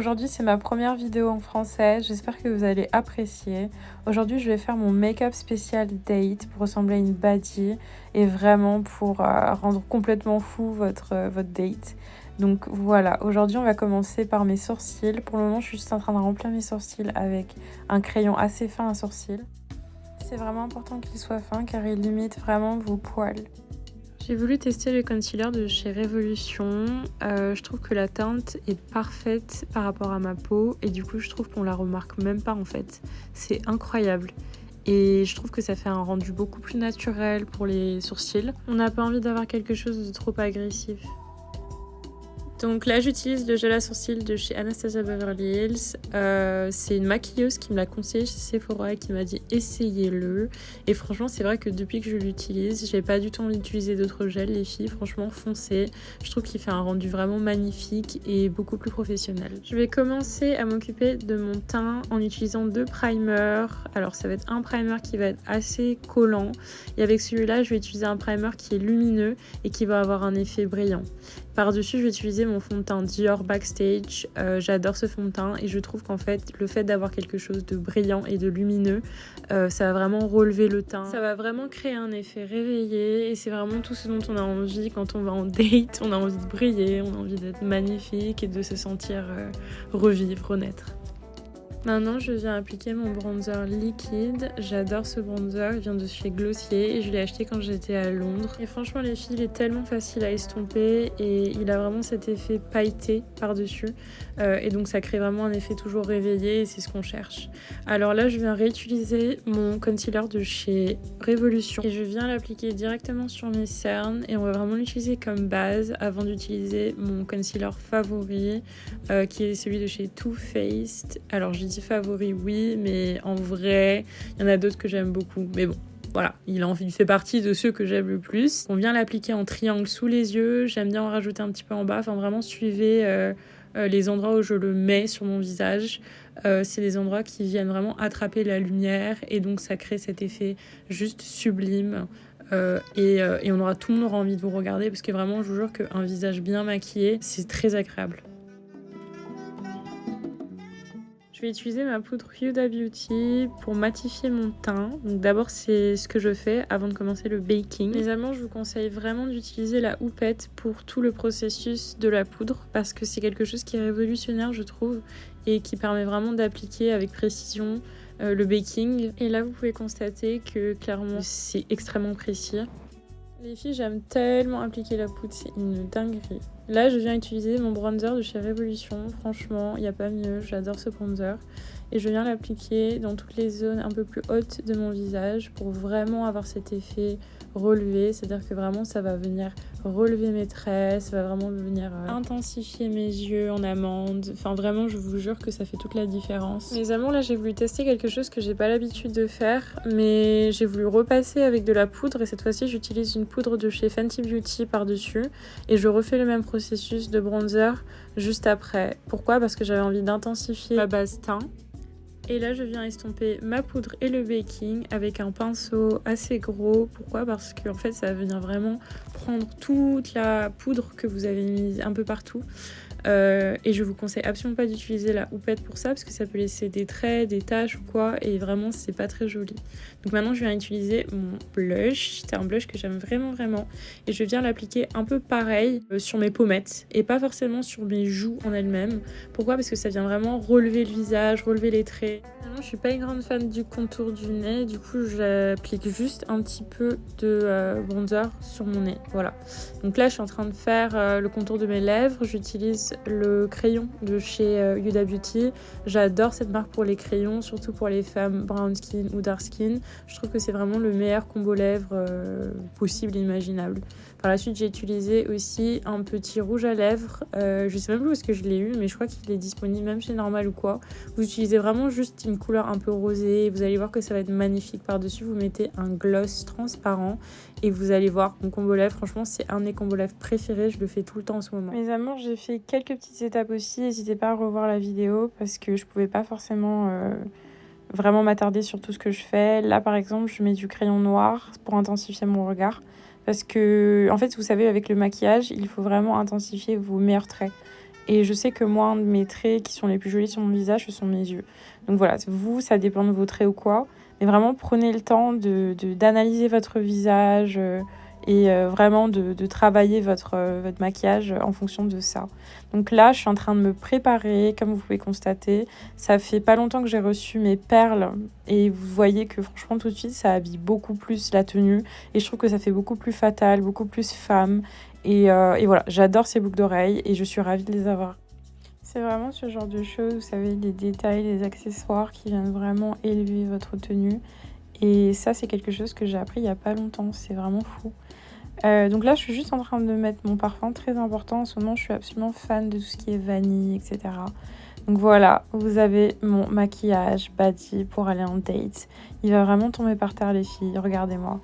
Aujourd'hui c'est ma première vidéo en français, j'espère que vous allez apprécier. Aujourd'hui je vais faire mon make-up spécial date pour ressembler à une baddie et vraiment pour rendre complètement fou votre date. Donc voilà, aujourd'hui on va commencer par mes sourcils. Pour le moment je suis juste en train de remplir mes sourcils avec un crayon assez fin à sourcils. C'est vraiment important qu'il soit fin car il limite vraiment vos poils. J'ai voulu tester le concealer de chez Révolution. Je trouve que la teinte est parfaite par rapport à ma peau et du coup je trouve qu'on la remarque même pas en fait. C'est incroyable. Et je trouve que ça fait un rendu beaucoup plus naturel pour les sourcils. On n'a pas envie d'avoir quelque chose de trop agressif. Donc là j'utilise le gel à sourcils de chez Anastasia Beverly Hills. C'est une maquilleuse qui me l'a conseillé chez Sephora et qui m'a dit essayez-le. Et franchement c'est vrai que depuis que je l'utilise, j'ai pas du tout envie d'utiliser d'autres gels les filles. Franchement foncez. Je trouve qu'il fait un rendu vraiment magnifique et beaucoup plus professionnel. Je vais commencer à m'occuper de mon teint en utilisant deux primers. Alors ça va être un primer qui va être assez collant. Et avec celui-là je vais utiliser un primer qui est lumineux et qui va avoir un effet brillant. Par-dessus, je vais utiliser mon fond de teint Dior Backstage. J'adore ce fond de teint et je trouve qu'en fait, le fait d'avoir quelque chose de brillant et de lumineux, ça va vraiment relever le teint. Ça va vraiment créer un effet réveillé et c'est vraiment tout ce dont on a envie quand on va en date. On a envie de briller, on a envie d'être magnifique et de se sentir revivre, renaître. Maintenant, je viens appliquer mon bronzer liquide. J'adore ce bronzer, il vient de chez Glossier et je l'ai acheté quand j'étais à Londres. Et franchement, les filles, il est tellement facile à estomper et il a vraiment cet effet pailleté par-dessus. Et donc, ça crée vraiment un effet toujours réveillé et c'est ce qu'on cherche. Alors là, je viens réutiliser mon concealer de chez Révolution et je viens l'appliquer directement sur mes cernes et on va vraiment l'utiliser comme base avant d'utiliser mon concealer favori qui est celui de chez Too Faced. Alors, je dis favori oui, mais en vrai il y en a d'autres que j'aime beaucoup, mais bon voilà, il fait partie de ceux que j'aime le plus. On vient l'appliquer en triangle sous les yeux, j'aime bien en rajouter un petit peu en bas, enfin vraiment suivez les endroits où je le mets sur mon visage. C'est des endroits qui viennent vraiment attraper la lumière et donc ça crée cet effet juste sublime. Et on aura, tout le monde aura envie de vous regarder parce que vraiment je vous jure qu'un visage bien maquillé c'est très agréable. Je vais utiliser ma poudre Huda Beauty pour matifier mon teint. Donc d'abord c'est ce que je fais avant de commencer le baking. Les amants, je vous conseille vraiment d'utiliser la houppette pour tout le processus de la poudre parce que c'est quelque chose qui est révolutionnaire je trouve et qui permet vraiment d'appliquer avec précision le baking. Et là vous pouvez constater que clairement c'est extrêmement précis. Les filles, j'aime tellement appliquer la poudre, c'est une dinguerie. Là, je viens utiliser mon bronzer de chez Révolution. Franchement, il n'y a pas mieux, j'adore ce bronzer. Et je viens l'appliquer dans toutes les zones un peu plus hautes de mon visage pour vraiment avoir cet effet relevé. C'est-à-dire que vraiment, ça va venir relever mes traits, ça va vraiment venir intensifier mes yeux en amande. Enfin, vraiment, je vous jure que ça fait toute la différence. Mes amours, là, j'ai voulu tester quelque chose que j'ai pas l'habitude de faire, mais j'ai voulu repasser avec de la poudre et cette fois-ci, j'utilise une poudre de chez Fenty Beauty par-dessus et je refais le même processus de bronzer juste après. Pourquoi ? Parce que j'avais envie d'intensifier ma base teint. Et là, je viens estomper ma poudre et le baking avec un pinceau assez gros. Pourquoi ? Parce qu'en fait, ça va venir vraiment prendre toute la poudre que vous avez mise un peu partout. Et je vous conseille absolument pas d'utiliser la houppette pour ça parce que ça peut laisser des traits, des taches ou quoi et vraiment c'est pas très joli. Donc maintenant je viens utiliser mon blush, c'est un blush que j'aime vraiment et je viens l'appliquer un peu pareil sur mes pommettes et pas forcément sur mes joues en elles-mêmes. Pourquoi ? Parce que ça vient vraiment relever le visage, relever les traits. Maintenant je suis pas une grande fan du contour du nez, du coup j'applique juste un petit peu de bronzer sur mon nez, voilà. Donc là je suis en train de faire le contour de mes lèvres, j'utilise le crayon de chez Huda Beauty. J'adore cette marque pour les crayons, surtout pour les femmes brown skin ou dark skin. Je trouve que c'est vraiment le meilleur combo lèvres possible et imaginable. Par la suite, j'ai utilisé aussi un petit rouge à lèvres. Je sais même plus où est-ce que je l'ai eu, mais je crois qu'il est disponible même chez Normal ou quoi. Vous utilisez vraiment juste une couleur un peu rosée et vous allez voir que ça va être magnifique. Par-dessus, vous mettez un gloss transparent et vous allez voir mon combo lèvres. Franchement, c'est un des combos lèvres préférés. Je le fais tout le temps en ce moment. Mes amours, j'ai fait quelques petites étapes aussi. N'hésitez pas à revoir la vidéo parce que je pouvais pas forcément vraiment m'attarder sur tout ce que je fais. Là, par exemple, je mets du crayon noir pour intensifier mon regard. Parce que, en fait, vous savez, avec le maquillage, il faut vraiment intensifier vos meilleurs traits. et je sais que moi, un de mes traits qui sont les plus jolis sur mon visage, ce sont mes yeux. Donc voilà, vous, ça dépend de vos traits ou quoi, mais vraiment prenez le temps d'analyser votre visage, vraiment de travailler votre maquillage en fonction de ça. Donc là, je suis en train de me préparer, comme vous pouvez constater. Ça fait pas longtemps que j'ai reçu mes perles et vous voyez que franchement tout de suite, ça habille beaucoup plus la tenue et je trouve que ça fait beaucoup plus fatal, beaucoup plus femme. Et voilà, j'adore ces boucles d'oreilles et je suis ravie de les avoir. C'est vraiment ce genre de choses, vous savez, les détails, les accessoires qui viennent vraiment élever votre tenue. Et ça, c'est quelque chose que j'ai appris il y a pas longtemps, c'est vraiment fou. Donc là, je suis juste en train de mettre mon parfum, très important. En ce moment, je suis absolument fan de tout ce qui est vanille, etc. Donc voilà, vous avez mon maquillage body pour aller en date. Il va vraiment tomber par terre, les filles, regardez-moi.